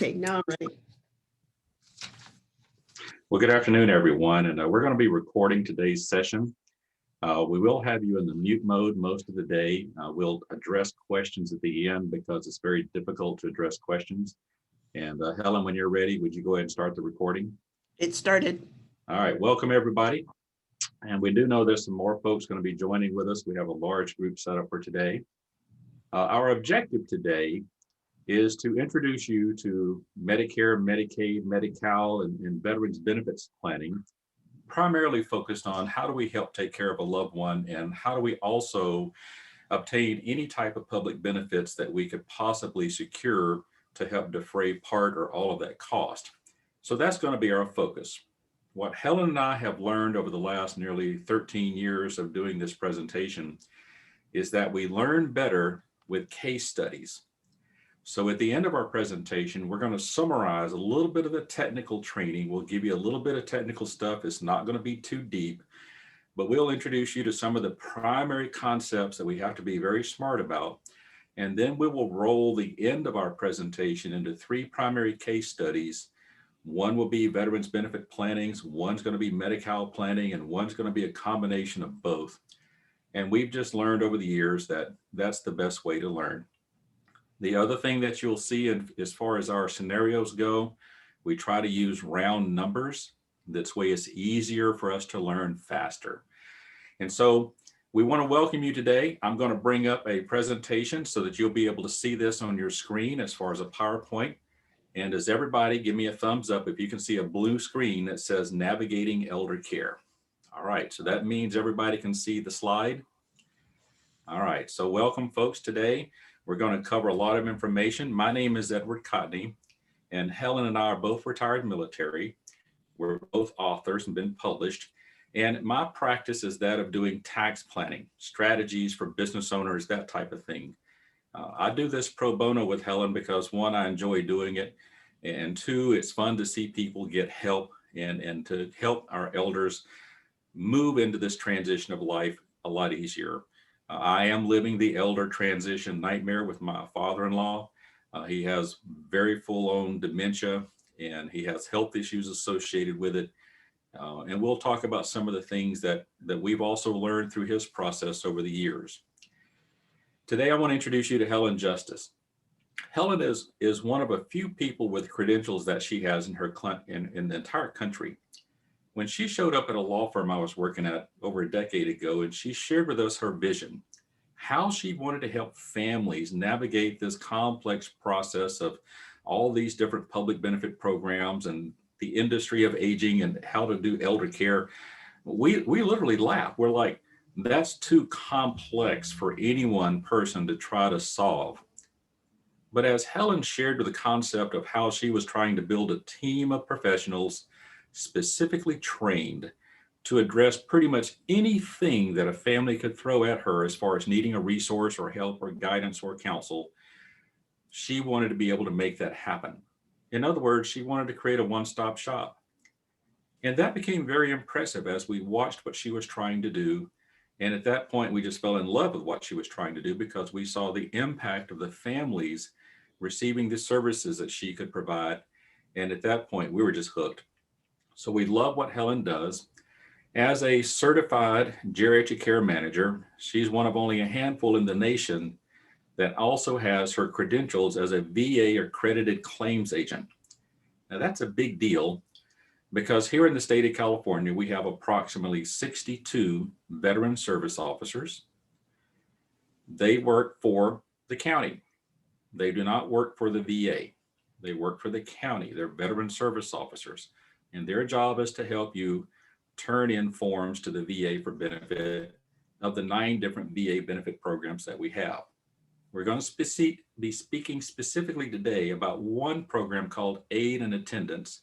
Okay, now I'm ready. Well, good afternoon, everyone, and we're going to be recording today's session. We will have you in the mute mode most of the day. We'll address questions at the end because it's very difficult to address questions. And Helen, when you're ready, would you go ahead and start the recording? It started. All right, welcome everybody. And we do know there's some more folks going to be joining with us. We have a large group set up for today. Our objective today is to introduce you to Medicare, Medicaid, Medi-Cal, and veterans benefits planning, primarily focused on how do we help take care of a loved one and how do we also obtain any type of public benefits that we could possibly secure to help defray part or all of that cost. So that's going to be our focus. What Helen and I have learned over the last nearly 13 years of doing this presentation is that we learn better with case studies. So at the end of our presentation, we're going to summarize a little bit of the technical training. We'll give you a little bit of technical stuff. It's not going to be too deep, but we'll introduce you to some of the primary concepts that we have to be very smart about. And then we will roll the end of our presentation into 3 primary case studies. One will be veterans benefit plannings, one's going to be Medi-Cal planning, and one's going to be a combination of both. And we've just learned over the years that that's the best way to learn. The other thing that you'll see as far as our scenarios go, we try to use round numbers. This way it's easier for us to learn faster. And so we want to welcome you today. I'm going to bring up a presentation so that you'll be able to see this on your screen as far as a PowerPoint. And does everybody give me a thumbs up if you can see a blue screen that says Navigating Elder Care? All right, so that means everybody can see the slide. All right, so welcome folks today. We're going to cover a lot of information. My name is Edward Cotney, and Helen and I are both retired military. We're both authors and been published. And my practice is that of doing tax planning, strategies for business owners, that type of thing. I do this pro bono with Helen because 1, I enjoy doing it. And 2, it's fun to see people get help and to help our elders move into this transition of life a lot easier. I am living the elder transition nightmare with my father-in-law. He has very full-on dementia and he has health issues associated with it. And we'll talk about some of the things that we've also learned through his process over the years. Today, I want to introduce you to Helen Justice. Helen is one of a few people with credentials that she has in the entire country. When she showed up at a law firm I was working at over a decade ago, and she shared with us her vision, how she wanted to help families navigate this complex process of all these different public benefit programs and the industry of aging and how to do elder care. We literally laugh. We're like, that's too complex for any one person to try to solve. But as Helen shared with the concept of how she was trying to build a team of professionals specifically trained to address pretty much anything that a family could throw at her as far as needing a resource or help or guidance or counsel, she wanted to be able to make that happen. In other words, she wanted to create a one-stop shop. And that became very impressive as we watched what she was trying to do. And at that point, we just fell in love with what she was trying to do because we saw the impact of the families receiving the services that she could provide. And at that point, we were just hooked. So we love what Helen does. As a certified geriatric care manager, she's one of only a handful in the nation that also has her credentials as a VA accredited claims agent. Now that's a big deal because here in the state of California, we have approximately 62 veteran service officers. They work for the county. They do not work for the VA. They work for the county. They're veteran service officers. And their job is to help you turn in forms to the VA for benefit of the 9 different VA benefit programs that we have. We're going to be speaking specifically today about one program called Aid and Attendance,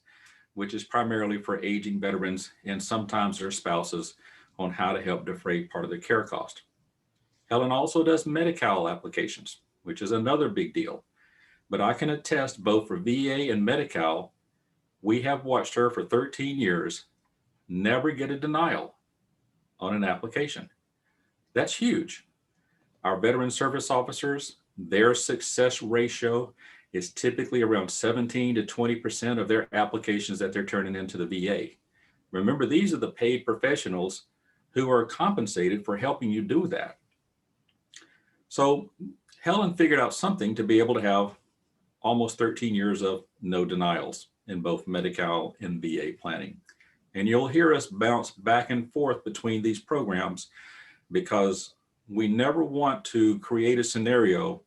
which is primarily for aging veterans and sometimes their spouses on how to help defray part of their care cost. Helen also does Medi-Cal applications, which is another big deal. But I can attest both for VA and Medi-Cal, we have watched her for 13 years never get a denial on an application. That's huge. Our veteran service officers, their success ratio It's typically around 17 to 20% of their applications that they're turning into the VA. Remember, these are the paid professionals who are compensated for helping you do that. So Helen figured out something to be able to have almost 13 years of no denials in both Medi-Cal and VA planning. And you'll hear us bounce back and forth between these programs because we never want to create a scenario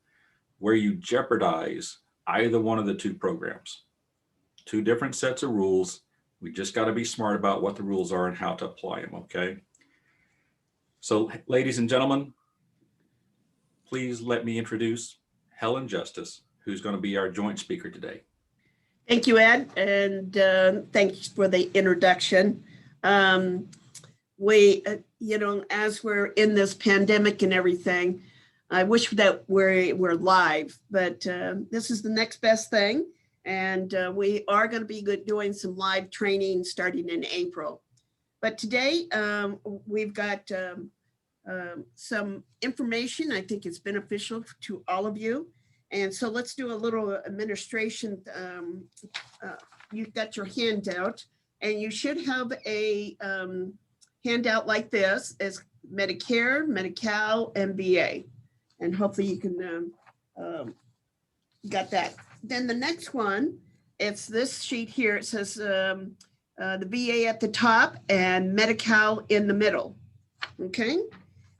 where you jeopardize either one of the two programs. Two different sets of rules. We just got to be smart about what the rules are and how to apply them, okay? So, ladies and gentlemen, please let me introduce Helen Justice, who's going to be our joint speaker today. Thank you, Ed, and thanks for the introduction. As we're in this pandemic and everything, I wish that we're live, but this is the next best thing. And we are going to be doing some live training starting in April. But today we've got some information I think is beneficial to all of you. And so let's do a little administration. You've got your handout, and you should have a handout like this as Medicare, Medi-Cal, and VA. And hopefully you can got that. Then the next one, it's this sheet here. It says the VA at the top and Medi-Cal in the middle. Okay.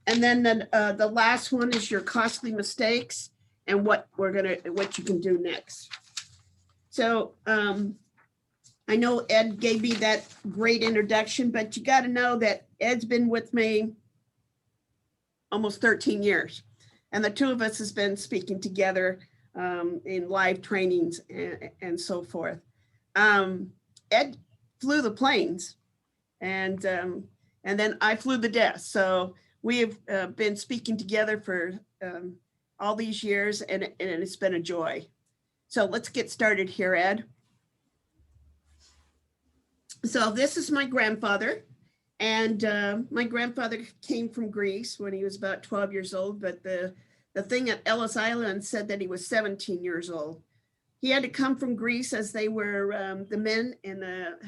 And then the last one is your costly mistakes and what you can do next. So I know Ed gave me that great introduction, but you got to know that Ed's been with me almost 13 years. And the two of us has been speaking together in live trainings and so forth. Ed flew the planes and then I flew the desk. So we have been speaking together for all these years, and it's been a joy. So let's get started here, Ed. So this is my grandfather, and my grandfather came from Greece when he was about 12 years old, but the thing at Ellis Island said that he was 17 years old. He had to come from Greece as they were, the men and the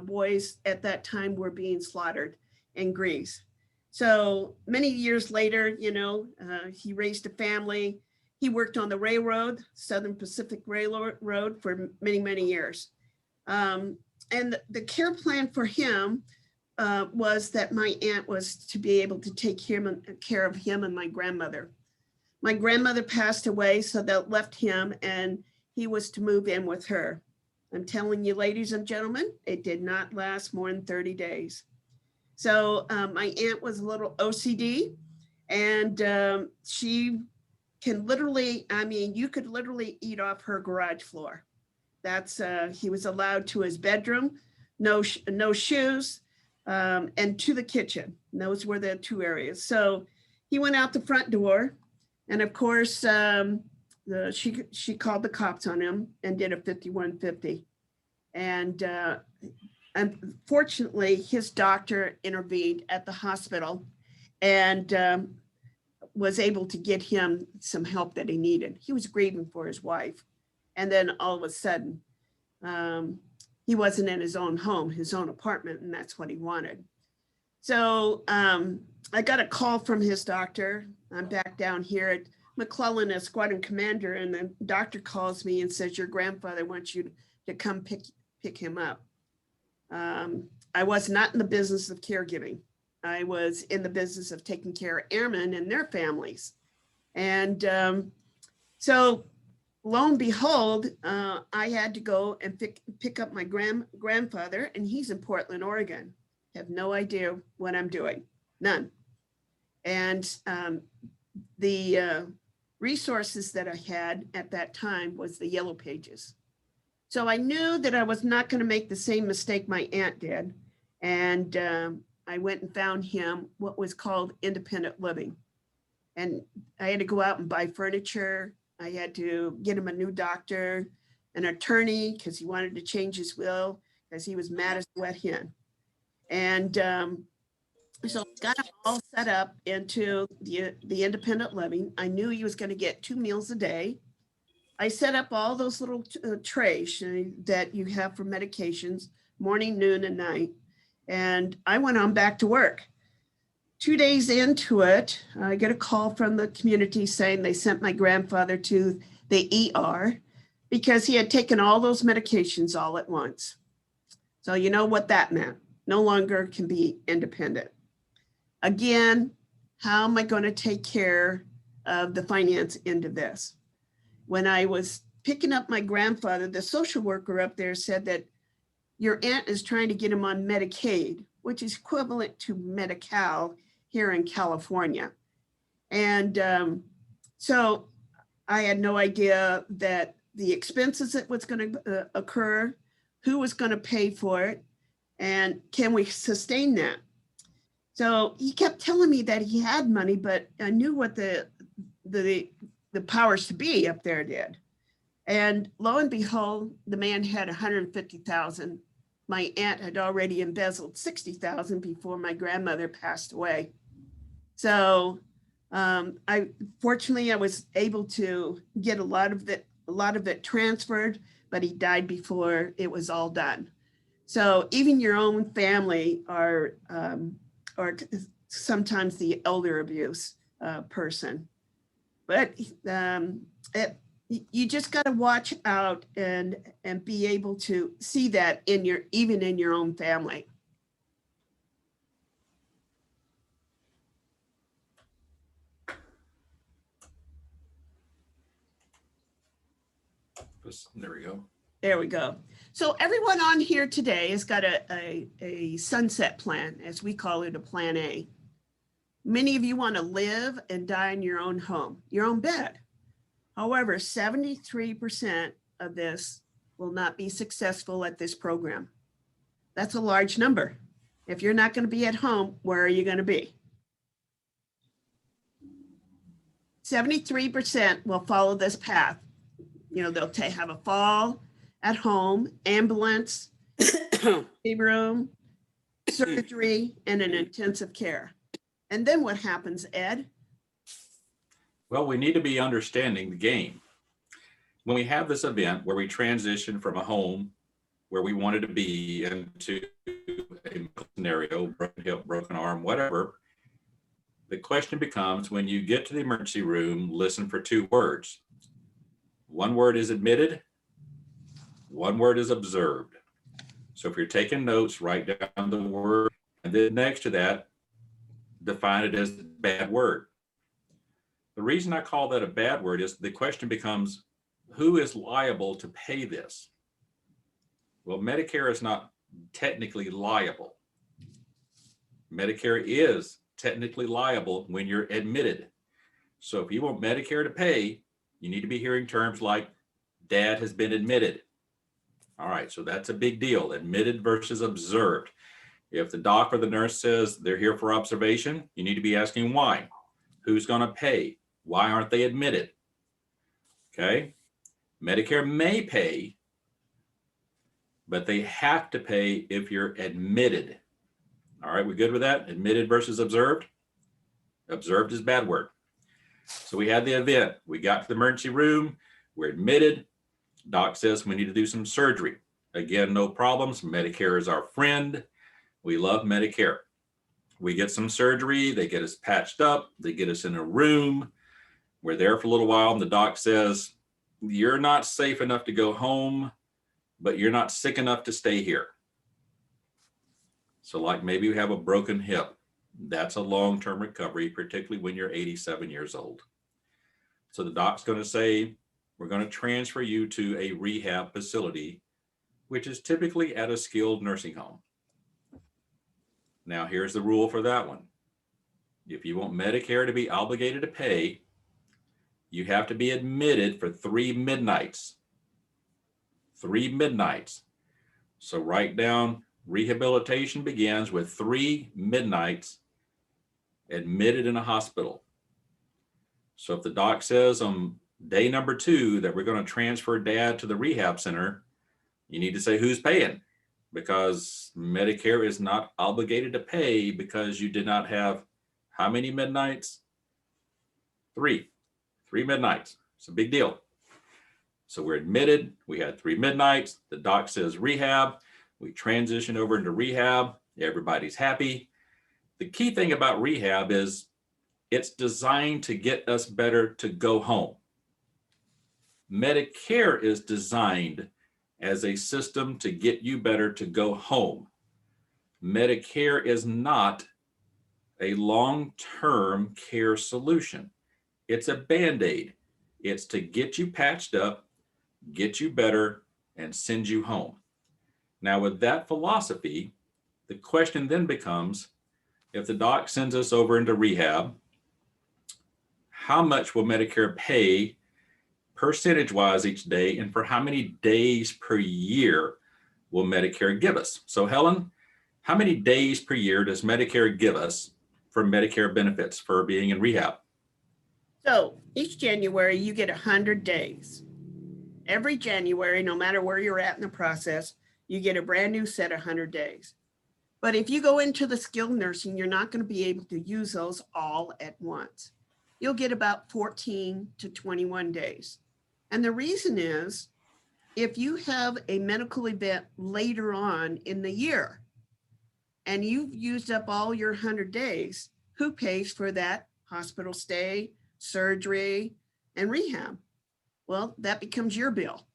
boys at that time were being slaughtered in Greece. So many years later, he raised a family. He worked on the railroad, Southern Pacific Railroad, for many, many years. And the care plan for him was that my aunt was to be able to take care of him and my grandmother. My grandmother passed away, so that left him, and he was to move in with her. I'm telling you, ladies and gentlemen, it did not last more than 30 days. So my aunt was a little OCD, and she can literally, you could literally eat off her garage floor. That's, he was allowed to his bedroom, no shoes, and to the kitchen. And those were the two areas. So he went out the front door, and of course, she called the cops on him and did a 5150. And unfortunately, his doctor intervened at the hospital and was able to get him some help that he needed. He was grieving for his wife. And then all of a sudden, he wasn't in his own home, his own apartment, and that's what he wanted. So I got a call from his doctor. I'm back down here at McClellan as squadron commander, and the doctor calls me and says, your grandfather wants you to come pick him up. I was not in the business of caregiving. I was in the business of taking care of airmen and their families. And so lo and behold, I had to go and pick up my grandfather, and he's in Portland, Oregon. Have no idea what I'm doing, none. And the resources that I had at that time was the Yellow Pages. So I knew that I was not going to make the same mistake my aunt did. And I went and found him what was called independent living. And I had to go out and buy furniture. I had to get him a new doctor, an attorney, because he wanted to change his will because he was mad as a wet hen. And so I got him all set up into the independent living. I knew he was going to get 2 meals a day. I set up all those little trays that you have for medications, morning, noon, and night. And I went on back to work. 2 days into it, I get a call from the community saying they sent my grandfather to the ER because he had taken all those medications all at once. So you know what that meant. No longer can be independent. Again, how am I going to take care of the finance end of this? When I was picking up my grandfather, the social worker up there said that your aunt is trying to get him on Medicaid, which is equivalent to Medi-Cal here in California. And so I had no idea that the expenses that was going to occur, who was going to pay for it, and can we sustain that? So he kept telling me that he had money, but I knew what the powers to be up there did. And lo and behold, the man had 150,000. My aunt had already embezzled 60,000 before my grandmother passed away. So fortunately I was able to get a lot of it transferred, but he died before it was all done. So even your own family are sometimes the elder abuse person. But you just got to watch out and be able to see that even in your own family. There we go. There we go. So everyone on here today has got a sunset plan, as we call it, a plan A. Many of you want to live and die in your own home, your own bed. However, 73% of this will not be successful at this program. That's a large number. If you're not going to be at home, where are you going to be? 73% will follow this path. You know, they'll have a fall at home, ambulance, room, surgery, and an intensive care. And then what happens, Ed? Well, we need to be understanding the game. When we have this event where we transition from a home where we wanted to be into a scenario, broken hip, broken arm, whatever, the question becomes, when you get to the emergency room, listen for two words. One word is admitted, one word is observed. So if you're taking notes, write down the word, and then next to that, define it as a bad word. The reason I call that a bad word is the question becomes, who is liable to pay this? Well, Medicare is not technically liable. Medicare is technically liable when you're admitted. So if you want Medicare to pay, you need to be hearing terms like dad has been admitted. All right, so that's a big deal, admitted versus observed. If the doc or the nurse says they're here for observation, you need to be asking why. Who's going to pay? Why aren't they admitted? Okay, Medicare may pay, but they have to pay if you're admitted. All right, we good with that? Admitted versus observed? Observed is bad word. So we had the event. We got to the emergency room. We're admitted. Doc says we need to do some surgery. Again, no problems. Medicare is our friend. We love Medicare. We get some surgery. They get us patched up. They get us in a room. We're there for a little while, and the doc says, you're not safe enough to go home, but you're not sick enough to stay here. So like maybe you have a broken hip. That's a long-term recovery, particularly when you're 87 years old. So the doc's going to say, we're going to transfer you to a rehab facility, which is typically at a skilled nursing home. Now, here's the rule for that one. If you want Medicare to be obligated to pay, you have to be admitted for 3 midnights. 3 midnights. So write down, rehabilitation begins with 3 midnights admitted in a hospital. So if the doc says on day number 2 that we're going to transfer dad to the rehab center, you need to say who's paying, because Medicare is not obligated to pay because you did not have how many midnights? 3 midnights. It's a big deal. So we're admitted, we had 3 midnights, the doc says rehab, we transition over into rehab, everybody's happy. The key thing about rehab is it's designed to get us better to go home. Medicare is designed as a system to get you better to go home. Medicare is not a long-term care solution. It's a Band-Aid. It's to get you patched up, get you better, and send you home. Now, with that philosophy, the question then becomes, if the doc sends us over into rehab, how much will Medicare pay percentage-wise each day, and for how many days per year will Medicare give us? So Helen, how many days per year does Medicare give us for Medicare benefits for being in rehab? So each January, you get 100 days. Every January, no matter where you're at in the process, you get a brand new set of 100 days. But if you go into the skilled nursing, you're not going to be able to use those all at once. You'll get about 14 to 21 days. And the reason is, if you have a medical event later on in the year and you've used up all your 100 days, who pays for that hospital stay, surgery, and rehab? Well, that becomes your bill.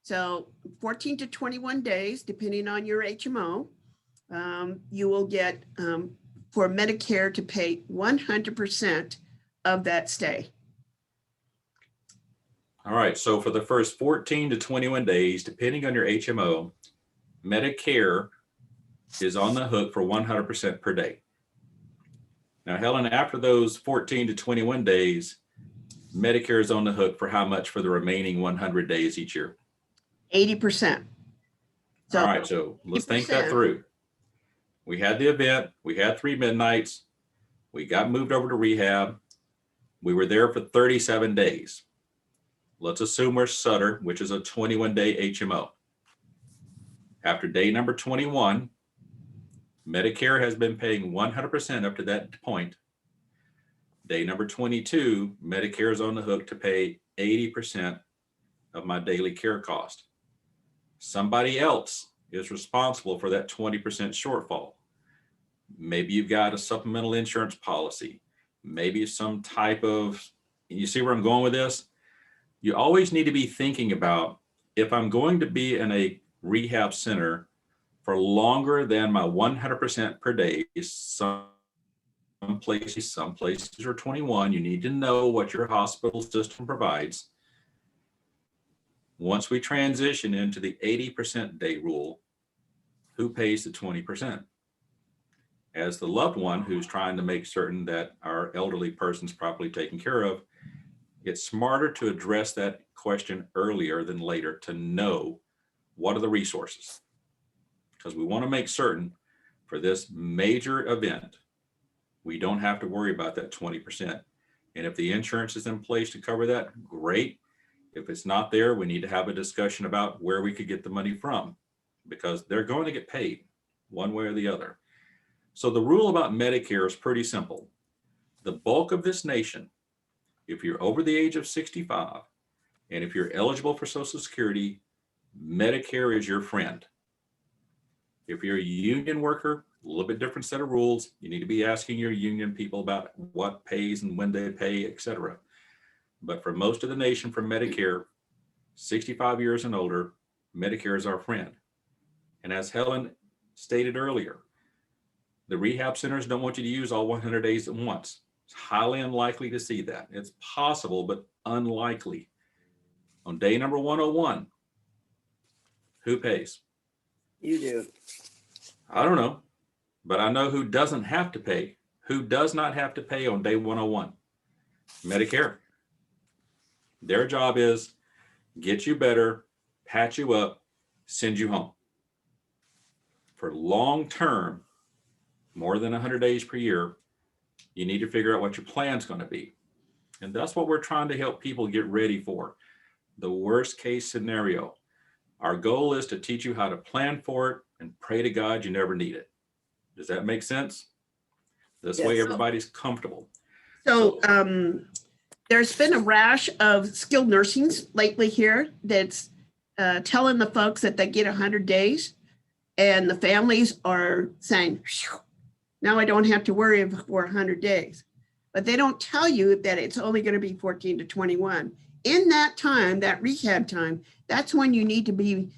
So 14 to 21 days, depending on your HMO, you will get for Medicare to pay 100% of that stay. All right, so for the first 14 to 21 days, depending on your HMO, Medicare is on the hook for 100% per day. Now, Helen, after those 14 to 21 days, Medicare is on the hook for how much for the remaining 100 days each year? 80%. So, all right, so let's think that 80%. through. We had the event, we had 3 midnights, we got moved over to rehab, we were there for 37 days. Let's assume we're Sutter, which is a 21-day HMO. After day number 21, Medicare has been paying 100% up to that point. Day number 22, Medicare is on the hook to pay 80% of my daily care cost. Somebody else is responsible for that 20% shortfall. Maybe you've got a supplemental insurance policy, maybe some type of, you see where I'm going with this? You always need to be thinking about, if I'm going to be in a rehab center for longer than my 100% per day, some places are 21, you need to know what your hospital system provides. Once we transition into the 80% day rule, who pays the 20%? As the loved one who's trying to make certain that our elderly person's properly taken care of, it's smarter to address that question earlier than later to know what are the resources. Because we want to make certain for this major event, we don't have to worry about that 20%. And if the insurance is in place to cover that, great. If it's not there, we need to have a discussion about where we could get the money from, because they're going to get paid one way or the other. So the rule about Medicare is pretty simple. The bulk of this nation, if you're over the age of 65, and if you're eligible for Social Security, Medicare is your friend. If you're a union worker, a little bit different set of rules. You need to be asking your union people about what pays and when they pay, et cetera. But for most of the nation, for Medicare, 65 years and older, Medicare is our friend. And as Helen stated earlier, the rehab centers don't want you to use all 100 days at once. It's highly unlikely to see that. It's possible, but unlikely. On day number 101, who pays? You do. I don't know, but I know who doesn't have to pay. Who does not have to pay on day 101? Medicare. Their job is get you better, patch you up, send you home. For long term, more than 100 days per year, you need to figure out what your plan's going to be. And that's what we're trying to help people get ready for. The worst case scenario. Our goal is to teach you how to plan for it and pray to God you never need it. Does that make sense? This way everybody's comfortable. So There's been a rash of skilled nursings lately here that's telling the folks that they get 100 days, and the families are saying, "Phew, now I don't have to worry for 100 days." But they don't tell you that it's only going to be 14 to 21. In that time, that rehab time, that's when you need to be,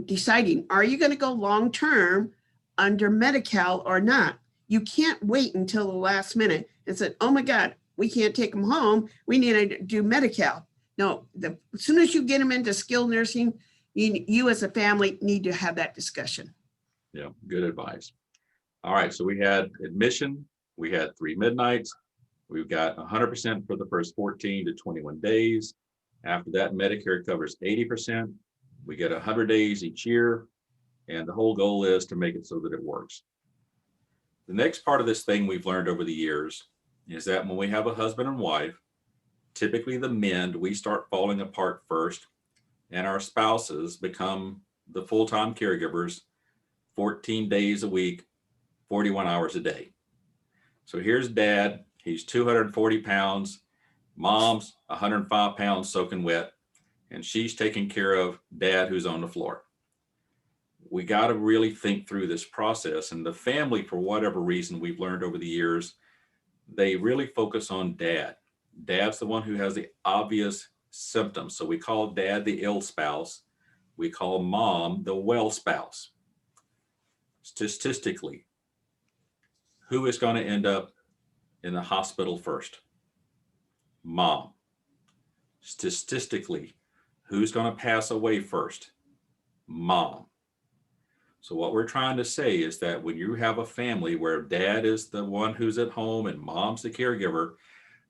deciding, are you going to go long-term under Medi-Cal or not? You can't wait until the last minute and say, oh my God, we can't take them home. We need to do Medi-Cal. No, as soon as you get them into skilled nursing, you as a family need to have that discussion. Yeah, good advice. All right, so we had admission, we had 3 midnights, we've got 100% for the first 14 to 21 days. After that, Medicare covers 80%. We get 100 days each year, and the whole goal is to make it so that it works. The next part of this thing we've learned over the years is that when we have a husband and wife, typically the men, we start falling apart first, and our spouses become the full-time caregivers 14 days a week, 41 hours a day. So here's dad, he's 240 pounds, mom's 105 pounds soaking wet, and she's taking care of dad who's on the floor. We got to really think through this process, and the family, for whatever reason, we've learned over the years, they really focus on dad. Dad's the one who has the obvious symptoms. So we call dad the ill spouse. We call mom the well spouse. Statistically, who is going to end up in the hospital first? Mom. Statistically, who's going to pass away first? Mom. So what we're trying to say is that when you have a family where dad is the one who's at home and mom's the caregiver,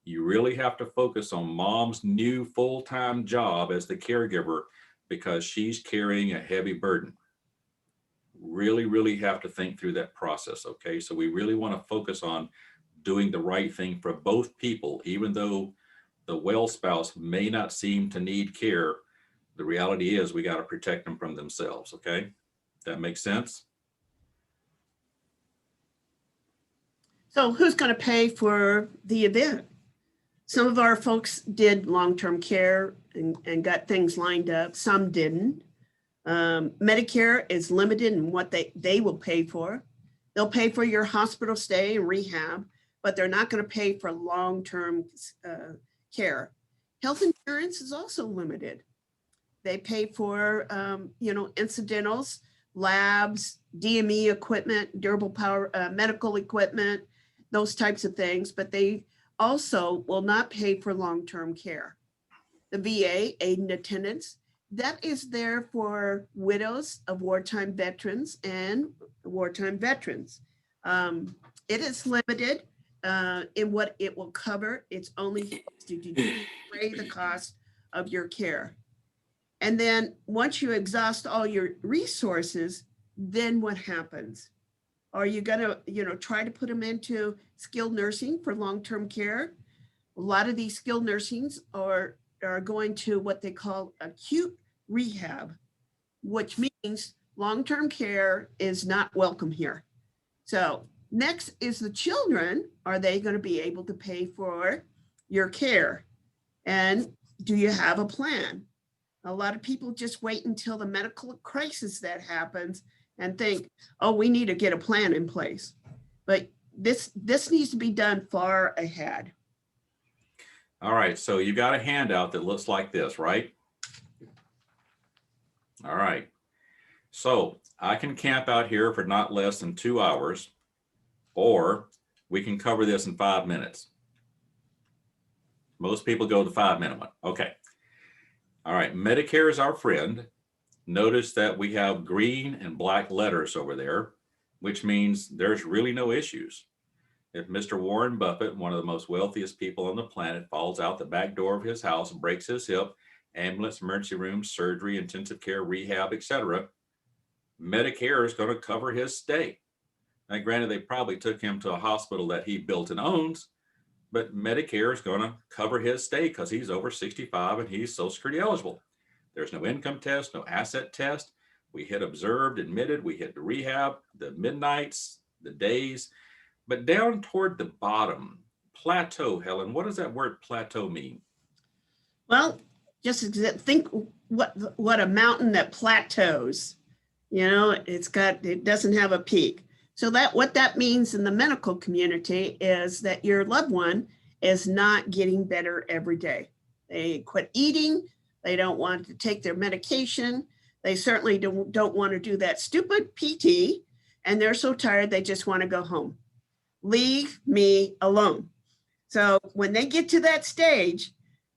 you really have to focus on mom's new full-time job as the caregiver because she's carrying a heavy burden. Really, really have to think through that process, okay? So we really want to focus on doing the right thing for both people, even though the well spouse may not seem to need care. The reality is we got to protect them from themselves, okay? That makes sense? So who's going to pay for the event? Some of our folks did long-term care and got things lined up. Some didn't. Medicare is limited in what they will pay for. They'll pay for your hospital stay and rehab, but they're not going to pay for long-term care. Health insurance is also limited. They pay for, incidentals, labs, DME equipment, durable power, medical equipment, those types of things, but they also will not pay for long-term care. The VA, aid and attendance, that is there for widows of wartime veterans and wartime veterans. It is limited in what it will cover. It's only to defray the cost of your care. And then once you exhaust all your resources, then what happens? Are you going to, try to put them into skilled nursing for long-term care? A lot of these skilled nursings are going to what they call acute rehab, which means long-term care is not welcome here. So next is the children. Are they going to be able to pay for your care? And do you have a plan? A lot of people just wait until the medical crisis that happens and think, oh, we need to get a plan in place. But this needs to be done far ahead. All right, so you got a handout that looks like this, right? All right, so I can camp out here for not less than 2 hours, or we can cover this in 5 minutes. Most people go the 5-minute one. Okay. All right, Medicare is our friend. Notice that we have green and black letters over there, which means there's really no issues. If Mr. Warren Buffett, one of the most wealthiest people on the planet, falls out the back door of his house and breaks his hip, ambulance, emergency room, surgery, intensive care, rehab, etc., Medicare is going to cover his stay. Now, granted, they probably took him to a hospital that he built and owns, but Medicare is going to cover his stay because he's over 65 and he's Social Security eligible. There's no income test, no asset test. We hit observed, admitted, we hit the rehab, the midnights, the days. But down toward the bottom, Plateau, Helen, what does that word plateau mean? Well, think what a mountain that plateaus. It doesn't have a peak. So what that means in the medical community is that your loved one is not getting better every day. They quit eating. They don't want to take their medication. They certainly don't want to do that stupid PT, and they're so tired they just want to go home. Leave me alone. So when they get to that stage,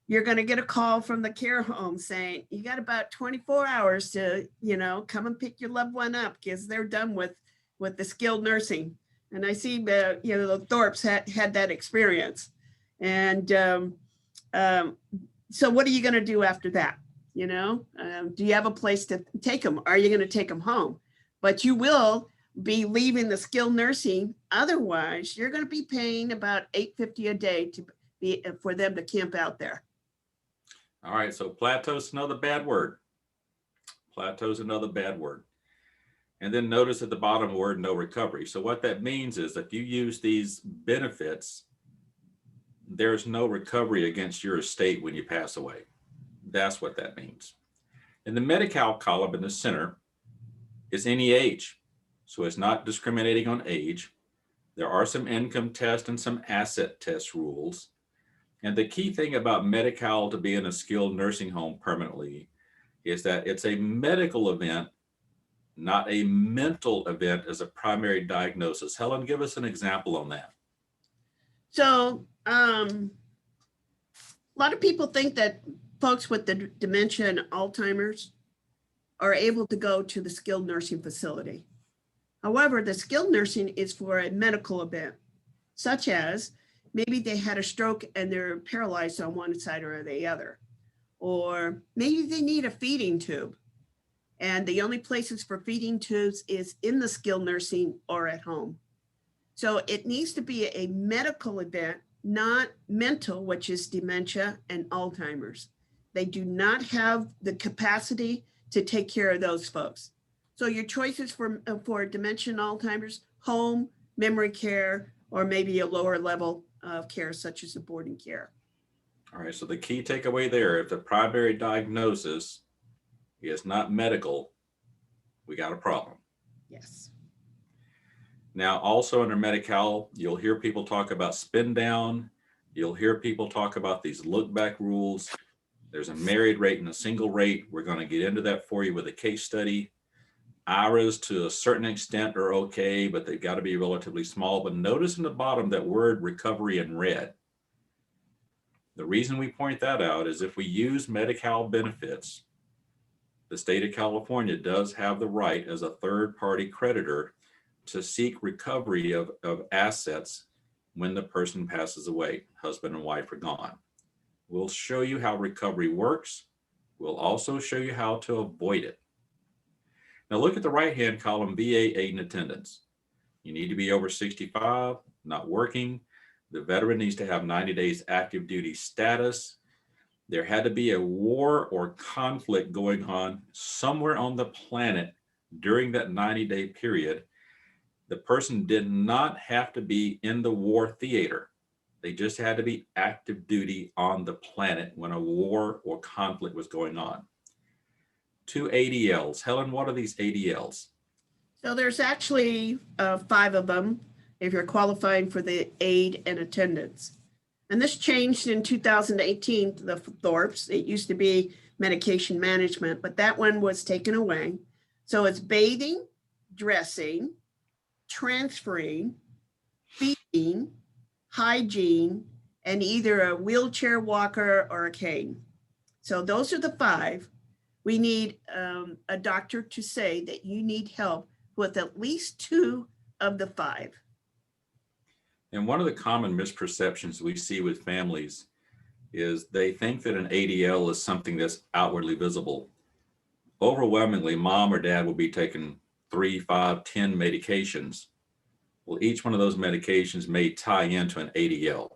you're going to get a call from the care home saying, you got about 24 hours to, come and pick your loved one up because they're done with the skilled nursing. And I see, the Thorpes had that experience. And so what are you going to do after that? Do you have a place to take them? Are you going to take them home? But you will be leaving the skilled nursing. Otherwise, you're going to be paying about $850 a day for them to camp out there. All right, so plateau's another bad word. Plateau's another bad word. And then notice at the bottom word, no recovery. So what that means is if you use these benefits, there's no recovery against your estate when you pass away. That's what that means. In the Medi-Cal column in the center is any age. So it's not discriminating on age. There are some income test and some asset test rules. And the key thing about Medi-Cal to be in a skilled nursing home permanently is that it's a medical event, not a mental event as a primary diagnosis. Helen, give us an example on that. So a lot of people think that folks with the dementia and Alzheimer's are able to go to the skilled nursing facility. However, the skilled nursing is for a medical event, such as maybe they had a stroke and they're paralyzed on one side or the other, or maybe they need a feeding tube. And the only places for feeding tubes is in the skilled nursing or at home. So it needs to be a medical event, not mental, which is dementia and Alzheimer's. They do not have the capacity to take care of those folks. So your choices for dementia and Alzheimer's: home, memory care, or maybe a lower level of care such as a boarding care. All right, so the key takeaway there, if the primary diagnosis is not medical, we got a problem. Yes. Now, also under Medi-Cal, you'll hear people talk about spin down. You'll hear people talk about these look back rules. There's a married rate and a single rate. We're going to get into that for you with a case study. IRAs to a certain extent are okay, but they've got to be relatively small. But notice in the bottom that word recovery in red. The reason we point that out is if we use Medi-Cal benefits, the state of California does have the right as a third-party creditor to seek recovery of assets when the person passes away, husband and wife are gone. We'll show you how recovery works. We'll also show you how to avoid it. Now look at the right-hand column, VA aid and attendance. You need to be over 65, not working. The veteran needs to have 90 days active duty status. There had to be a war or conflict going on somewhere on the planet during that 90-day period. The person did not have to be in the war theater. They just had to be active duty on the planet when a war or conflict was going on. 2 ADLs. Helen, what are these ADLs? So there's actually 5 of them if you're qualifying for the aid and attendance. And this changed in 2018 to the Thorpes. It used to be medication management, but that one was taken away. So it's bathing, dressing, transferring, feeding, hygiene, and either a wheelchair walker or a cane. So those are the 5. We need a doctor to say that you need help with at least 2 of the 5. And one of the common misperceptions we see with families is they think that an ADL is something that's outwardly visible. Overwhelmingly, mom or dad will be taking 3, 5, 10 medications. Well, each one of those medications may tie into an ADL.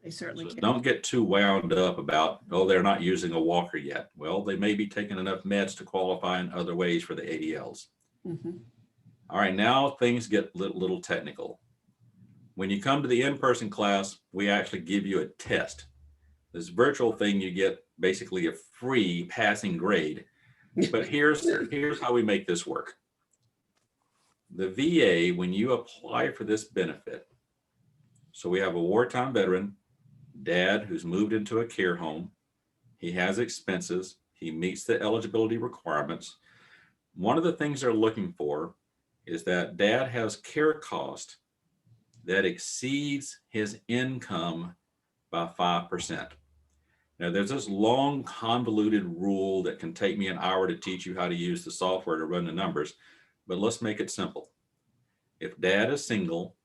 They certainly So can. don't get too wound up about, oh, they're not using a walker yet. Well, they may be taking enough meds to qualify in other ways for the ADLs. Mm-hmm. All right, now things get a little technical. When you come to the in-person class, we actually give you a test. This virtual thing, you get basically a free passing grade. But here's how we make this work. The VA, when you apply for this benefit, so we have a wartime veteran, dad who's moved into a care home. He has expenses. He meets the eligibility requirements. One of the things they're looking for is that dad has care cost that exceeds his income by 5%. Now, there's this long, convoluted rule that can take me an hour to teach you how to use the software to run the numbers, but let's make it simple. If dad is single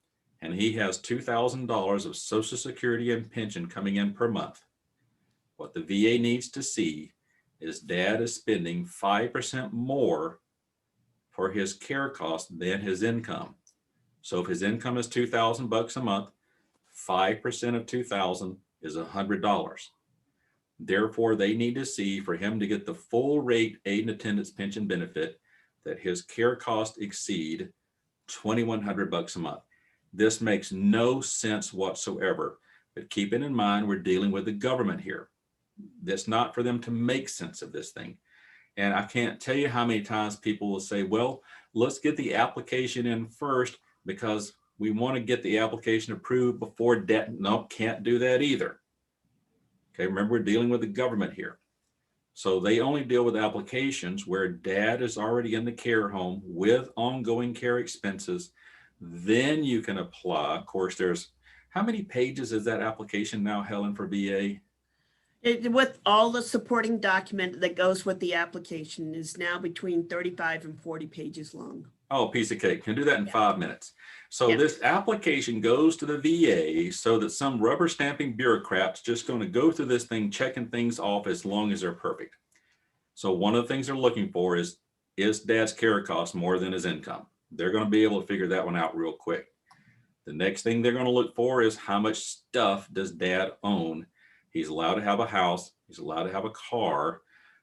and he has $2,000 of Social Security and pension coming in per month, what the VA needs to see is dad is spending 5% more for his care cost than his income. So if his income is $2,000 a month, 5% of 2,000 is $100. Therefore, they need to see, for him to get the full rate aid and attendance pension benefit, that his care costs exceed $2,100 a month. This makes no sense whatsoever, but keep it in mind, we're dealing with the government here. That's not for them to make sense of this thing. And I can't tell you how many times people will say, well, let's get the application in first because we want to get the application approved before debt. No, can't do that either. Okay, remember, we're dealing with the government here. So they only deal with applications where dad is already in the care home with ongoing care expenses. Then you can apply. Of course, there's, how many pages is that application now, Helen, for VA? With all the supporting document that goes with the application is now between 35 and 40 pages long. Oh, piece of cake. Can do that in 5 minutes. So Yeah. This application goes to the VA so that some rubber stamping bureaucrat's just going to go through this thing, checking things off as long as they're perfect. So one of the things they're looking for is dad's care cost more than his income? They're going to be able to figure that one out real quick. The next thing they're going to look for is how much stuff does dad own? He's allowed to have a house. He's allowed to have a car,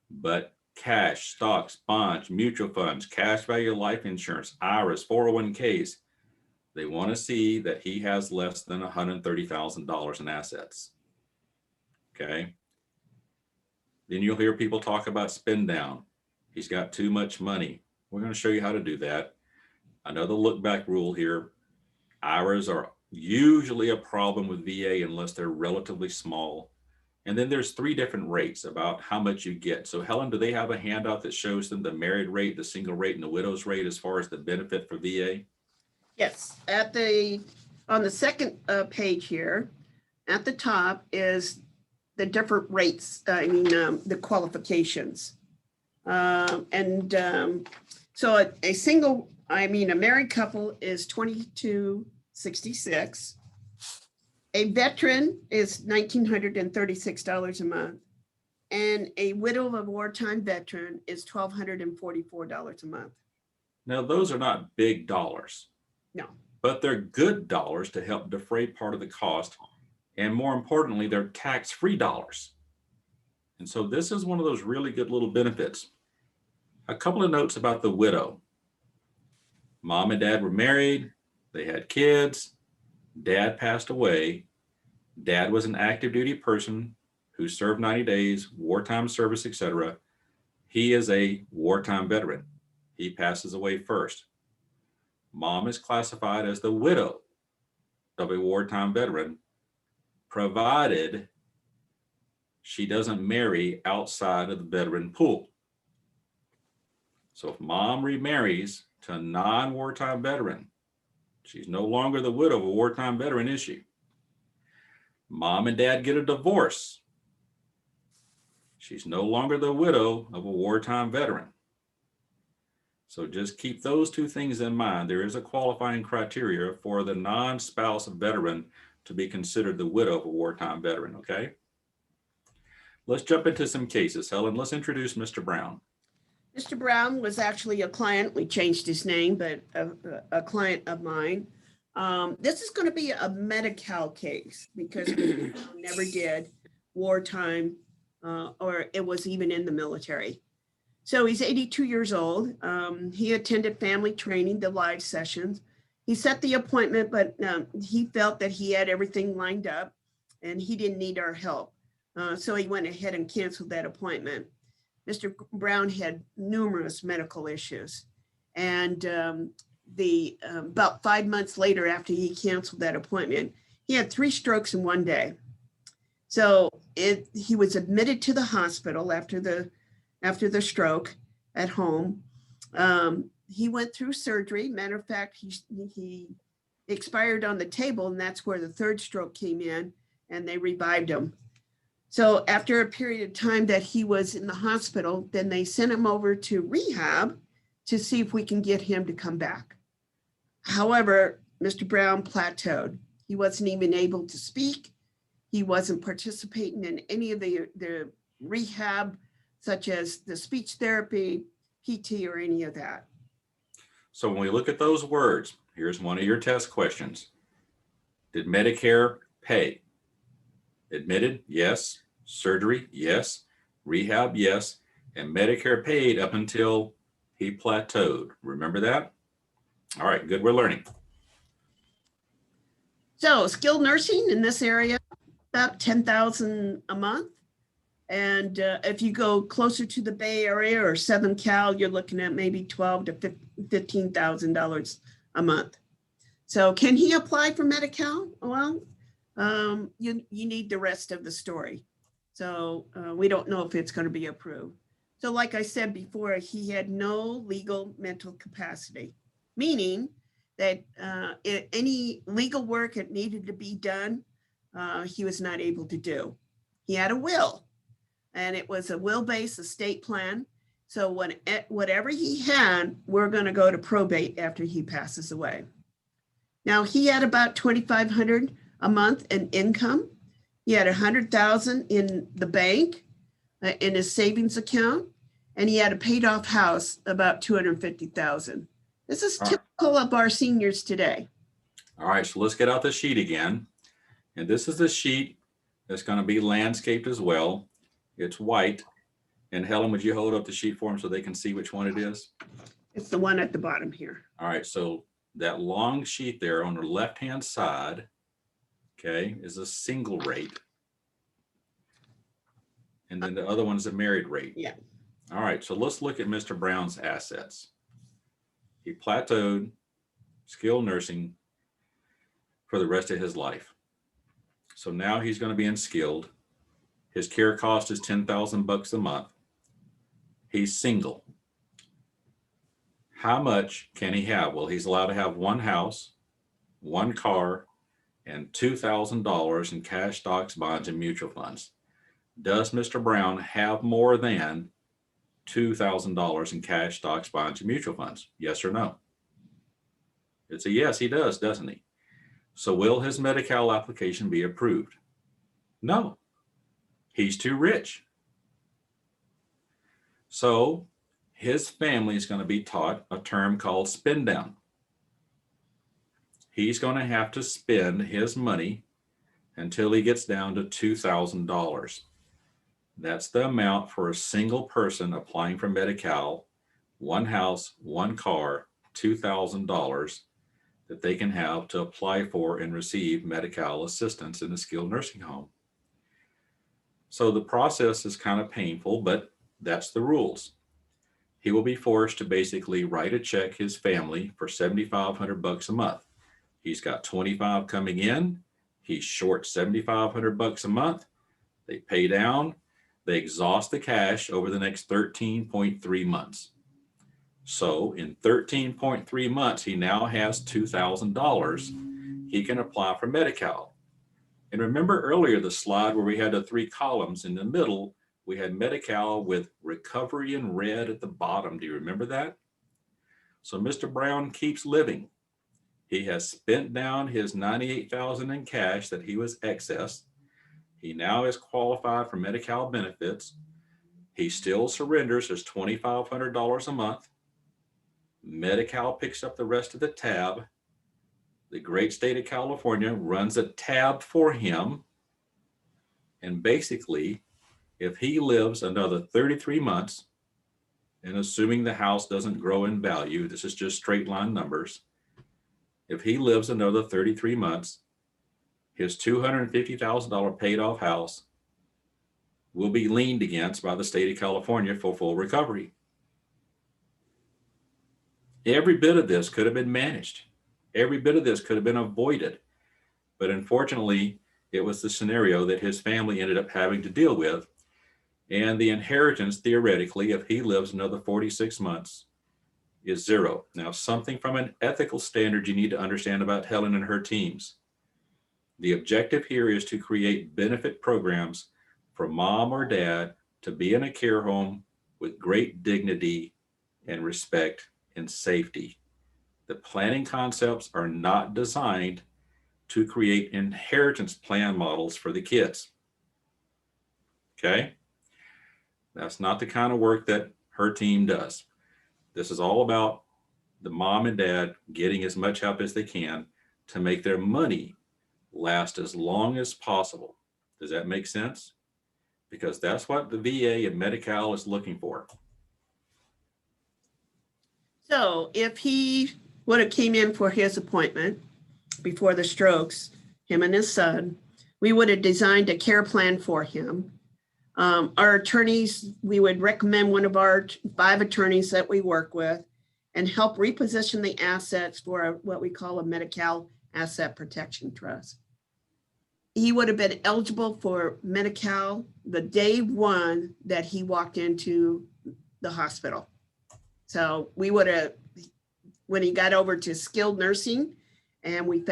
but cash, stocks, bonds, mutual funds, cash value life insurance, IRAs, 401ks. They want to see that he has less than $130,000 in assets. Okay. Then you'll hear people talk about spend down. He's got too much money. We're going to show you how to do that. Another look back rule here. IRAs are usually a problem with VA unless they're relatively small. And then there's 3 different rates about how much you get. So Helen, do they have a handout that shows them the married rate, the single rate, and the widow's rate as far as the benefit for VA? Yes, on the second page here, at the top is the different rates, the qualifications. So a married couple is $2,266. A veteran is $1,936 a month. And a widow of a wartime veteran is $1,244 a month. Now, those are not big dollars. No. But they're good dollars to help defray part of the cost. And more importantly, they're tax-free dollars. And so this is one of those really good little benefits. A couple of notes about the widow. Mom and dad were married. They had kids. Dad passed away. Dad was an active duty person who served 90 days, wartime service, etc. He is a wartime veteran. He passes away first. Mom is classified as the widow of a wartime veteran, provided she doesn't marry outside of the veteran pool. So if mom remarries to a non-wartime veteran, she's no longer the widow of a wartime veteran, is she? Mom and dad get a divorce. She's no longer the widow of a wartime veteran. So just keep those 2 things in mind. There is a qualifying criteria for the non-spouse veteran to be considered the widow of a wartime veteran, okay? Let's jump into some cases. Helen, let's introduce Mr. Brown. Mr. Brown was actually a client. We changed his name, but a client of mine. This is going to be a Medi-Cal case because we never did wartime or it was even in the military. So he's 82 years old. He attended family training, the live sessions, He set the appointment, but he felt that he had everything lined up and he didn't need our help. So he went ahead and canceled that appointment. Mr. Brown had numerous medical issues. And about 5 months later, after he canceled that appointment, he had 3 strokes in one day. So he was admitted to the hospital after the stroke at home. He went through surgery. Matter of fact, he expired on the table, and that's where the 3rd stroke came in, and they revived him. So after a period of time that he was in the hospital, then they sent him over to rehab to see if we can get him to come back. However, Mr. Brown plateaued. He wasn't even able to speak. He wasn't participating in any of the rehab, such as the speech therapy, PT, or any of that. So when we look at those words, here's one of your test questions. Did Medicare pay? Admitted, yes. Surgery, yes. Rehab, yes. And Medicare paid up until he plateaued. Remember that? All right, good, we're learning. So skilled nursing in this area, about $10,000 a month. And if you go closer to the Bay Area or Southern Cal, you're looking at maybe $12,000 to $15,000 a month. So can he apply for Medi-Cal? Well, you need the rest of the story. So we don't know if it's going to be approved. So like I said before, he had no legal mental capacity, meaning that any legal work that needed to be done, he was not able to do. He had a will, and it was a will-based estate plan. So whatever he had, we're going to go to probate after he passes away. Now, he had about $2,500 a month in income. He had $100,000 in the bank, in his savings account, and he had a paid off house, about $250,000. This is typical of our seniors today. All right, so let's get out the sheet again. And this is the sheet that's going to be landscaped as well. It's white. And Helen, would you hold up the sheet for them so they can see which one it is? It's the one at the bottom here. All right, so that long sheet there on the left-hand side, okay, is a single rate. And then the other one's a married rate. Yeah. All right, so let's look at Mr. Brown's assets. He plateaued skilled nursing for the rest of his life. So now he's going to be in skilled. His care cost is $10,000 a month. He's single. How much can he have? Well, he's allowed to have one house, one car, and $2,000 in cash, stocks, bonds, and mutual funds. Does Mr. Brown have more than $2,000 in cash, stocks, bonds, and mutual funds? Yes or no? It's a yes, he does, doesn't he? So will his Medi-Cal application be approved? No, he's too rich. So his family is going to be taught a term called spend down. He's going to have to spend his money until he gets down to $2,000. That's the amount for a single person applying for Medi-Cal, one house, one car, $2,000 that they can have to apply for and receive Medi-Cal assistance in a skilled nursing home. So the process is kind of painful, but that's the rules. He will be forced to basically write a check his family for $7,500 a month. He's got 25 coming in. He's short $7,500 a month. They pay down. They exhaust the cash over the next 13.3 months. So in 13.3 months, he now has $2,000. He can apply for Medi-Cal. And remember earlier the slide where we had the 3 columns in the middle, we had Medi-Cal with recovery in red at the bottom. Do you remember that? So Mr. Brown keeps living. He has spent down his $98,000 in cash that he was excess. He now is qualified for Medi-Cal benefits. He still surrenders his $2,500 a month. Medi-Cal picks up the rest of the tab. The great state of California runs a tab for him. And basically, if he lives another 33 months, and assuming the house doesn't grow in value, this is just straight line numbers, if he lives another 33 months, his $250,000 paid off house will be liened against by the state of California for full recovery. Every bit of this could have been managed. Every bit of this could have been avoided. But unfortunately, it was the scenario that his family ended up having to deal with. And the inheritance, theoretically, if he lives another 46 months, is zero. Now, something from an ethical standard you need to understand about Helen and her teams. The objective here is to create benefit programs for mom or dad to be in a care home with great dignity and respect and safety. The planning concepts are not designed to create inheritance plan models for the kids. Okay? That's not the kind of work that her team does. This is all about the mom and dad getting as much help as they can to make their money last as long as possible. Does that make sense? Because that's what the VA and Medi-Cal is looking for. So if he would have came in for his appointment before the strokes, him and his son, we would have designed a care plan for him. Our attorneys, we would recommend one of our 5 attorneys that we work with and help reposition the assets for what we call a Medi-Cal asset protection trust. He would have been eligible for Medi-Cal the day one that he walked into the hospital. So we would have, when he got over to skilled nursing and we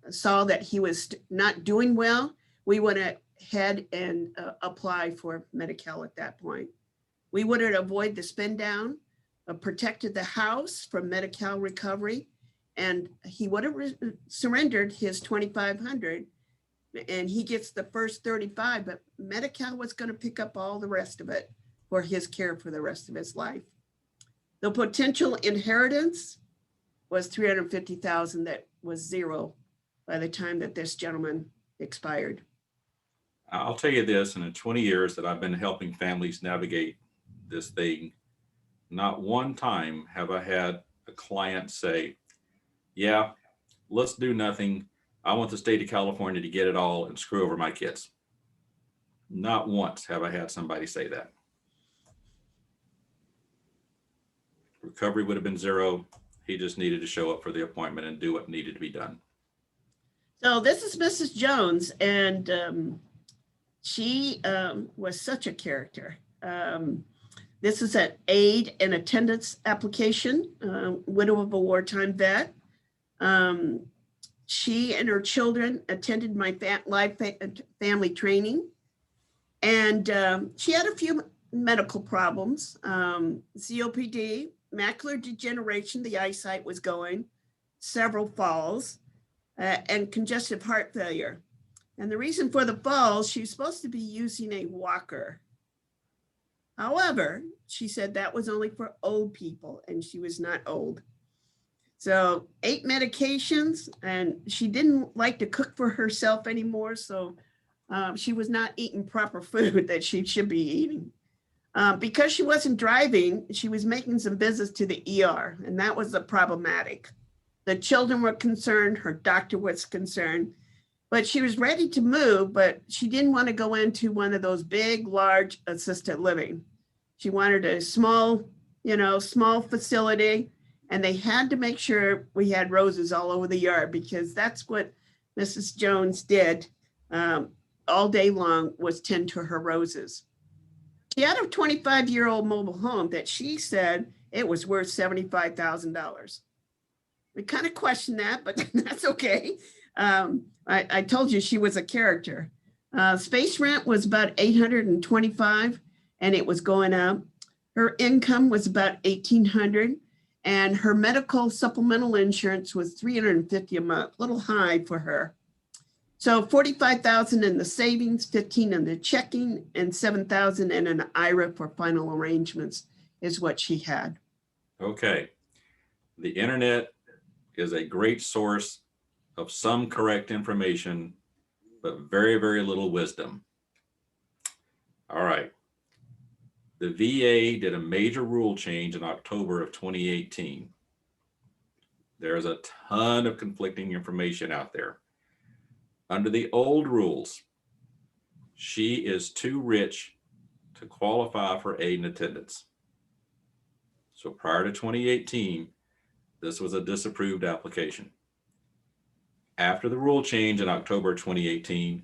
saw that he was not doing well, we would have had and apply for Medi-Cal at that point. We would have avoided the spin down, protected the house from Medi-Cal recovery, and he would have surrendered his $2,500, and he gets the first 35, but Medi-Cal was going to pick up all the rest of it for his care for the rest of his life. The potential inheritance was $350,000 that was zero by the time that this gentleman expired. I'll tell you this, in the 20 years that I've been helping families navigate this thing, not one time have I had a client say, yeah, let's do nothing. I want the state of California to get it all and screw over my kids. Not once have I had somebody say that. Recovery would have been zero. He just needed to show up for the appointment and do what needed to be done. So this is Mrs. Jones, and she was such a character. This is an aid and attendance application, widow of a wartime vet. She and her children attended my live family training, and she had a few medical problems, COPD, macular degeneration, the eyesight was going, several falls, and congestive heart failure. And the reason for the falls, she was supposed to be using a walker. However, she said that was only for old people and she was not old. So 8 medications, and she didn't like to cook for herself anymore. So she was not eating proper food that she should be eating. Because she wasn't driving, she was making some visits to the ER, and that was problematic. The children were concerned, her doctor was concerned, but she was ready to move, but she didn't want to go into one of those big, large assisted living. She wanted a small, small facility, and they had to make sure we had roses all over the yard because that's what Mrs. Jones did all day long, was tend to her roses. She had a 25-year-old mobile home that she said it was worth $75,000. We kind of questioned that, but that's okay. I told you she was a character. Space rent was about $825, and it was going up. Her income was about $1,800, and her medical supplemental insurance was $350 a month, a little high for her. So $45,000 in the savings, $15,000 in the checking, and $7,000 in an IRA for final arrangements is what she had. Okay. The internet is a great source of some correct information, but very, very little wisdom. All right. The VA did a major rule change in October of 2018. There's a ton of conflicting information out there. Under the old rules, she is too rich to qualify for aid and attendance. So prior to 2018, this was a disapproved application. After the rule change in October 2018,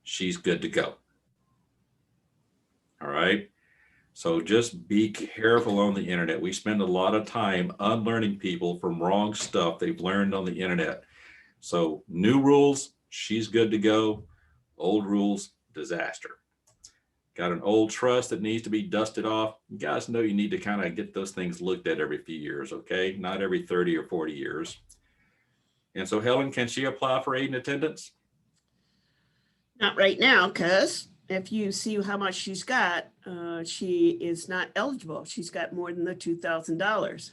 she's good to go. All right. So just be careful on the internet. We spend a lot of time unlearning people from wrong stuff they've learned on the internet. So new rules, she's good to go. Old rules, disaster. Got an old trust that needs to be dusted off. You guys know you need to kind of get those things looked at every few years, okay? Not every 30 or 40 years. And so Helen, can she apply for aid and attendance? Not right now, because if you see how much she's got, she is not eligible. She's got more than the $2,000.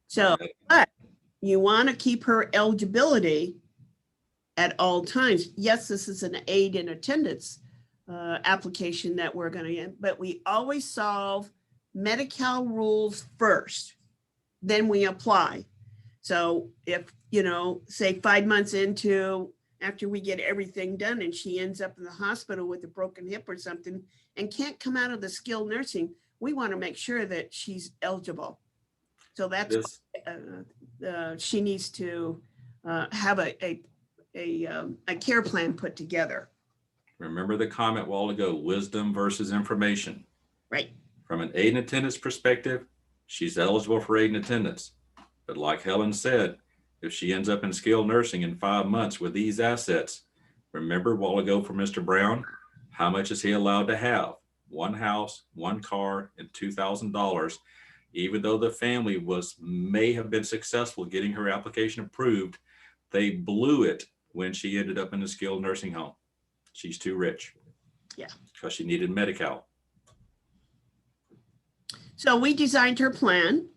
So, but you want to keep her eligibility at all times. Yes, this is an aid and attendance application that we're going to get, but we always solve Medi-Cal rules first, then we apply. So if, you know, say 5 months into, after we get everything done and she ends up in the hospital with a broken hip or something and can't come out of the skilled nursing, we want to make sure that she's eligible. So that's, she needs to have a care plan put together. Remember the comment a while ago, wisdom versus information. Right. From an aid and attendance perspective, she's eligible for aid and attendance. But like Helen said, if she ends up in skilled nursing in 5 months with these assets, remember a while ago for Mr. Brown, how much is he allowed to have? One house, one car, and $2,000. Even though the family may have been successful getting her application approved, they blew it when she ended up in a skilled nursing home. She's too rich. Yeah. Because she needed Medi-Cal. So we designed her plan.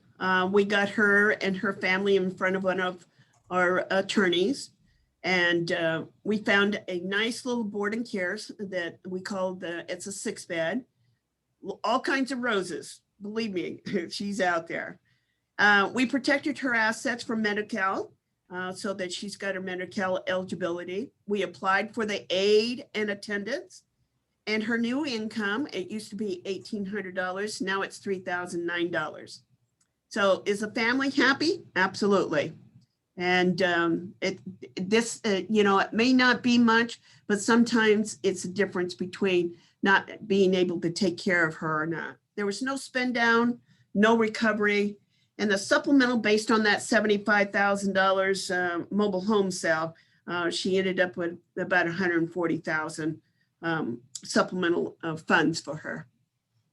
We got her and her family in front of one of our attorneys. And we found a nice little board and cares that we called, it's a 6-bed, all kinds of roses. Believe me, she's out there. We protected her assets from Medi-Cal so that she's got her Medi-Cal eligibility. We applied for the aid and attendance. And her new income, it used to be $1,800. Now it's $3,009. So is the family happy? Absolutely. And you know, it may not be much, but sometimes it's a difference between not being able to take care of her or not. There was no spend down, no recovery, and the supplemental based on that $75,000 mobile home sale, she ended up with about $140,000 supplemental funds for her.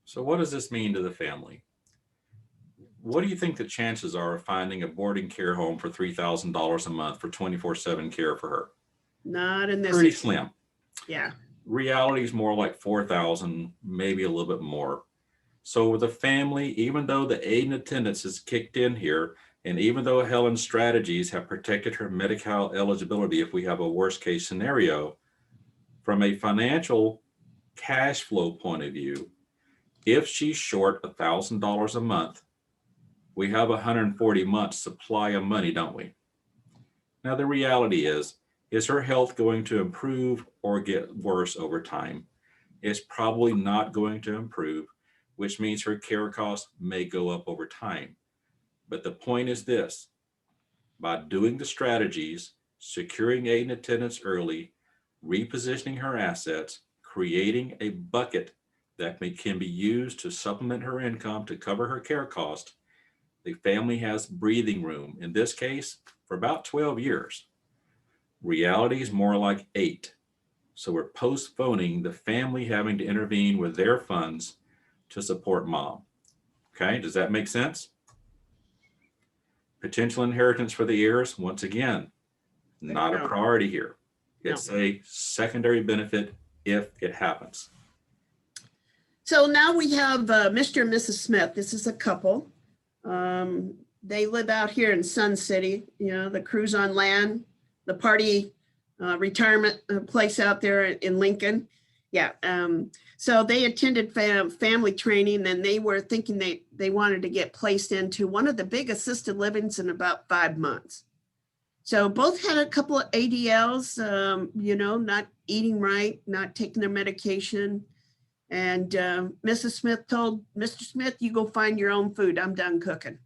So what does this mean to the family? What do you think the chances are of finding a boarding care home for $3,000 a month for 24/7 care for her? Not in this. Pretty slim. Yeah. Reality is more like 4,000, maybe a little bit more. So with a family, even though the aid and attendance is kicked in here, and even though Helen's strategies have protected her Medi-Cal eligibility if we have a worst case scenario, from a financial cash flow point of view, if she's short $1,000 a month, we have 140 months supply of money, don't we? Now, the reality is her health going to improve or get worse over time? It's probably not going to improve, which means her care costs may go up over time. But the point is this, by doing the strategies, securing aid and attendance early, repositioning her assets, creating a bucket that can be used to supplement her income to cover her care cost, the family has breathing room, in this case, for about 12 years. Reality is more like 8. So we're postponing the family having to intervene with their funds to support mom. Okay, does that make sense? Potential inheritance for the heirs, once again, not a priority here. It's a secondary benefit if it happens. So now we have Mr. and Mrs. Smith. This is a couple. They live out here in Sun City, you know, the cruise on land, the party retirement place out there in Lincoln. Yeah. So they attended family training, and they were thinking they wanted to get placed into one of the big assisted livings in about 5 months. So both had a couple of ADLs, not eating right, not taking their medication. And Mrs. Smith told Mr. Smith, you go find your own food. I'm done cooking.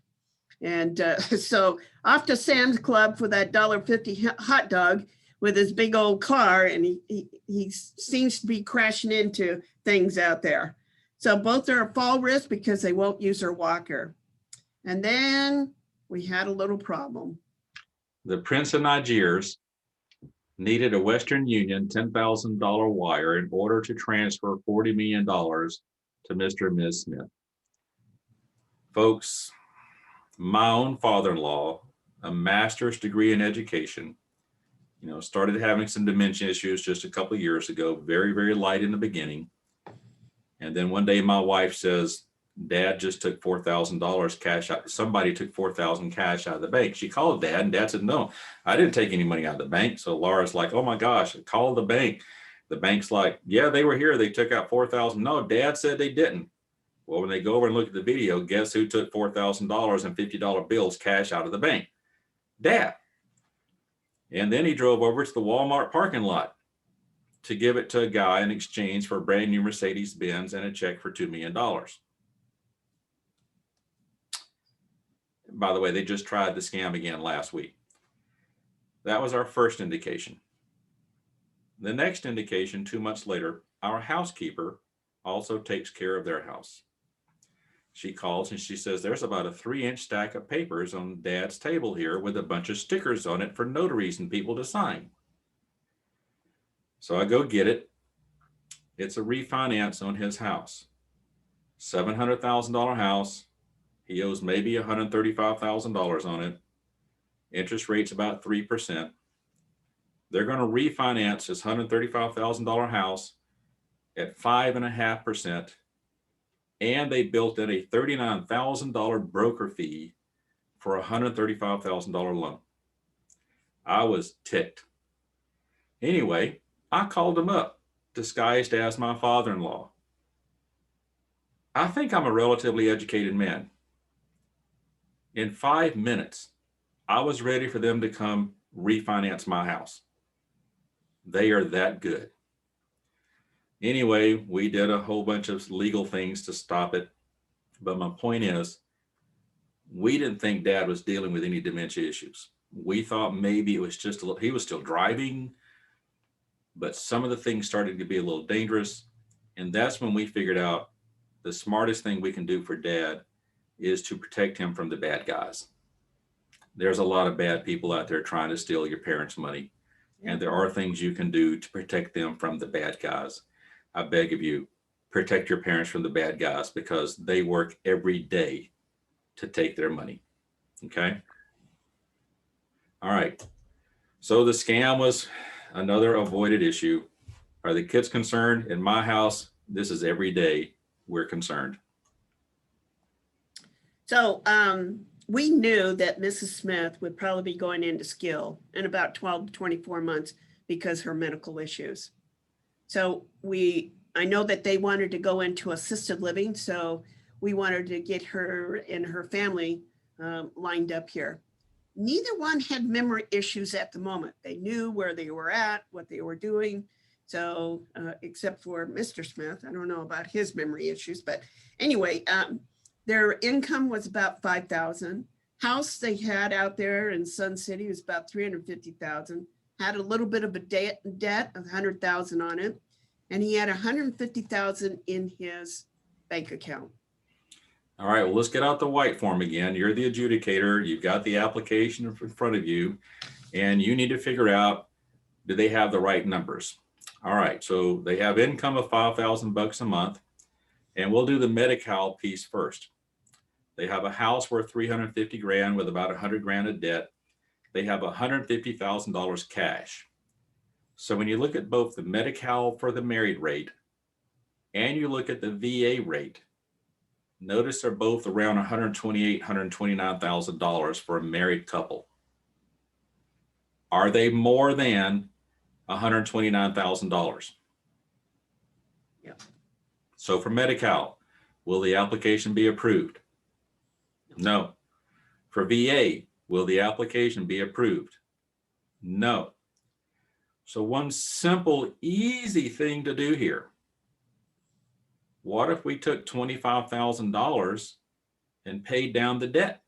And so off to Sam's Club for that $1.50 hot dog with his big old car. And he seems to be crashing into things out there. So both are a fall risk because they won't use their walker. And then we had a little problem. The Prince of Nigeria needed a Western Union $10,000 wire in order to transfer $40 million to Mr. and Ms. Smith. Folks, my own father-in-law, a master's degree in education, started having some dementia issues just a couple of years ago, very, very light in the beginning. And then one day my wife says, Dad just took $4,000 cash out. Somebody took $4,000 cash out of the bank. She called Dad, and Dad said, no, I didn't take any money out of the bank. So Laura's like, oh my gosh, I called the bank. The bank's like, yeah, they were here. They took out $4,000. No, Dad said they didn't. Well, when they go over and look at the video, guess who took $4,000 and $50 bills cash out of the bank? Dad. And then he drove over to the Walmart parking lot to give it to a guy in exchange for a brand new Mercedes-Benz and a check for $2 million. By the way, they just tried the scam again last week. That was our first indication. The next indication, 2 months later, our housekeeper also takes care of their house. She calls and she says, there's about a 3-inch stack of papers on Dad's table here with a bunch of stickers on it for notaries and people to sign. So I go get it. It's a refinance on his house. $700,000 house. He owes maybe $135,000 on it. Interest rate's about 3%. They're going to refinance his $135,000 house at 5.5%. And they built in a $39,000 broker fee for a $135,000 loan. I was ticked. Anyway, I called him up, disguised as my father-in-law. I think I'm a relatively educated man. In 5 minutes, I was ready for them to come refinance my house. They are that good. Anyway, we did a whole bunch of legal things to stop it. But my point is, we didn't think Dad was dealing with any dementia issues. We thought maybe it was just he was still driving, but some of the things started to be a little dangerous. And that's when we figured out the smartest thing we can do for Dad is to protect him from the bad guys. There's a lot of bad people out there trying to steal your parents' money. And there are things you can do to protect them from the bad guys. I beg of you, protect your parents from the bad guys because they work every day to take their money. Okay. All right. So the scam was another avoided issue. Are the kids concerned? In my house, this is every day we're concerned. So we knew that Mrs. Smith would probably be going into skill in about 12 to 24 months because her medical issues. So I know that they wanted to go into assisted living. So we wanted to get her and her family lined up here. Neither one had memory issues at the moment. They knew where they were at, what they were doing. So except for Mr. Smith, I don't know about his memory issues, but anyway, their income was about $5,000. House they had out there in Sun City was about $350,000. Had a little bit of a debt of $100,000 on it, and he had $150,000 in his bank account. All right, well, let's get out the white form again. You're the adjudicator. You've got the application in front of you, and you need to figure out, do they have the right numbers? All right, so they have income of $5,000 a month, and we'll do the Medi-Cal piece first. They have a house worth $350,000 with about $100,000 of debt. They have $150,000 cash. So when you look at both the Medi-Cal for the married rate and you look at the VA rate, notice they're both around $128,000, $129,000 for a married couple. Are they more than $129,000? Yeah. So for Medi-Cal, will the application be approved? No. For VA, will the application be approved? No. So one simple, easy thing to do here. What if we took $25,000 and paid down the debt?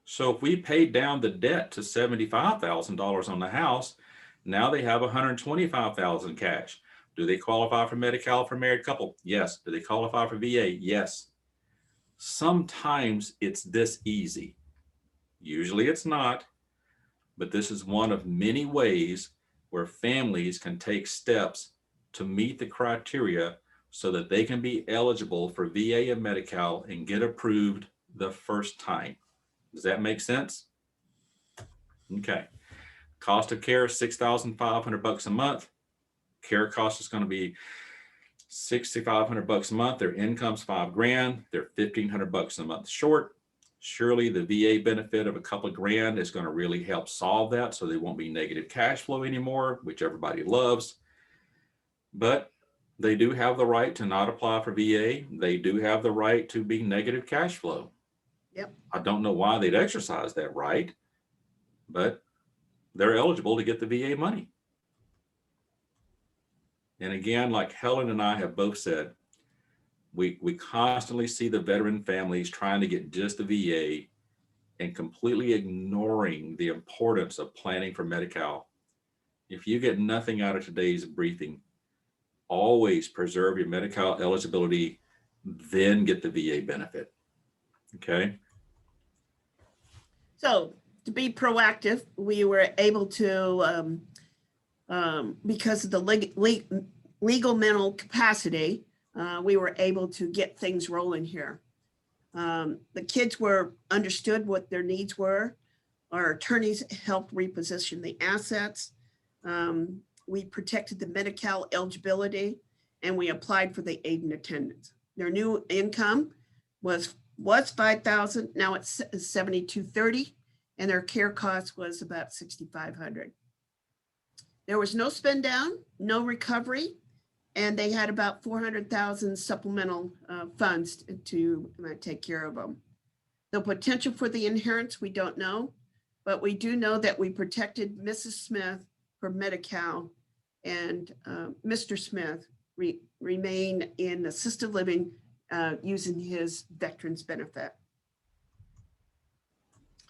So if we paid down the debt to $75,000 on the house, now they have $125,000 cash. Do they qualify for Medi-Cal for a married couple? Yes. Do they qualify for VA? Yes. Sometimes it's this easy. Usually it's not, but this is one of many ways where families can take steps to meet the criteria so that they can be eligible for VA and Medi-Cal and get approved the first time. Does that make sense? Okay. Cost of care is $6,500 a month. Care cost is going to be $6,500 a month. Their income's $5,000. They're $1,500 a month short. Surely the VA benefit of a couple of grand is going to really help solve that, so they won't be negative cash flow anymore, which everybody loves. But they do have the right to not apply for VA. They do have the right to be negative cash flow. Yep. I don't know why they'd exercise that right, but they're eligible to get the VA money. And again, like Helen and I have both said, we constantly see the veteran families trying to get just the VA and completely ignoring the importance of planning for Medi-Cal. If you get nothing out of today's briefing, always preserve your Medi-Cal eligibility, then get the VA benefit. Okay. So to be proactive, we were able to, because of the legal mental capacity, we were able to get things rolling here. The kids were understood what their needs were. Our attorneys helped reposition the assets. We protected the Medi-Cal eligibility, and we applied for the aid and attendance. Their new income was $5,000. Now it's $7,230, and their care cost was about $6,500. There was no spend down, no recovery, and they had about 400,000 supplemental funds to take care of them. The potential for the inheritance, we don't know, but we do know that we protected Mrs. Smith for Medi-Cal, and Mr. Smith remain in assisted living using his veterans benefit.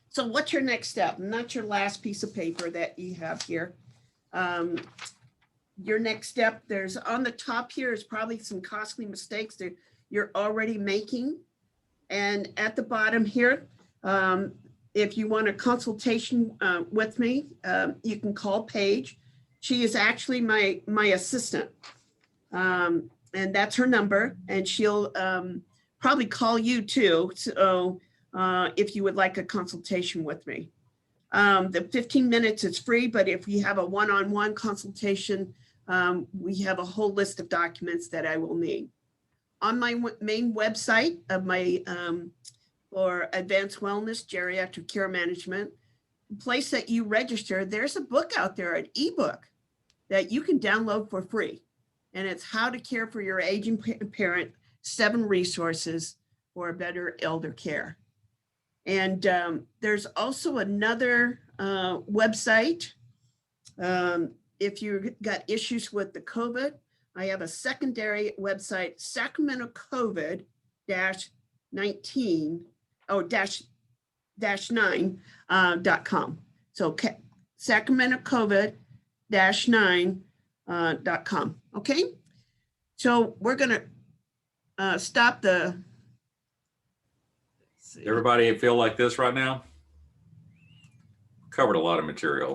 So what's your next step? Not your last piece of paper that you have here. Your next step, there's on the top here is probably some costly mistakes that you're already making. And at the bottom here, if you want a consultation with me, you can call Paige. She is actually my assistant. And that's her number. And she'll probably call you too. So if you would like a consultation with me. The 15 minutes is free, but if you have a one-on-one consultation, we have a whole list of documents that I will need. On my main website of my for Advanced Wellness Geriatric Care Management, the place that you register, there's a book out there, an ebook that you can download for free. And it's How to Care for Your Aging Parent, 7 Resources for Better Elder Care. And there's also another website. If you got issues with the COVID, I have a secondary website, Sacramento COVID -9.com. So Sacramento COVID -9.com. Okay. So we're going to stop the. Everybody feel like this right now? Covered a lot of material.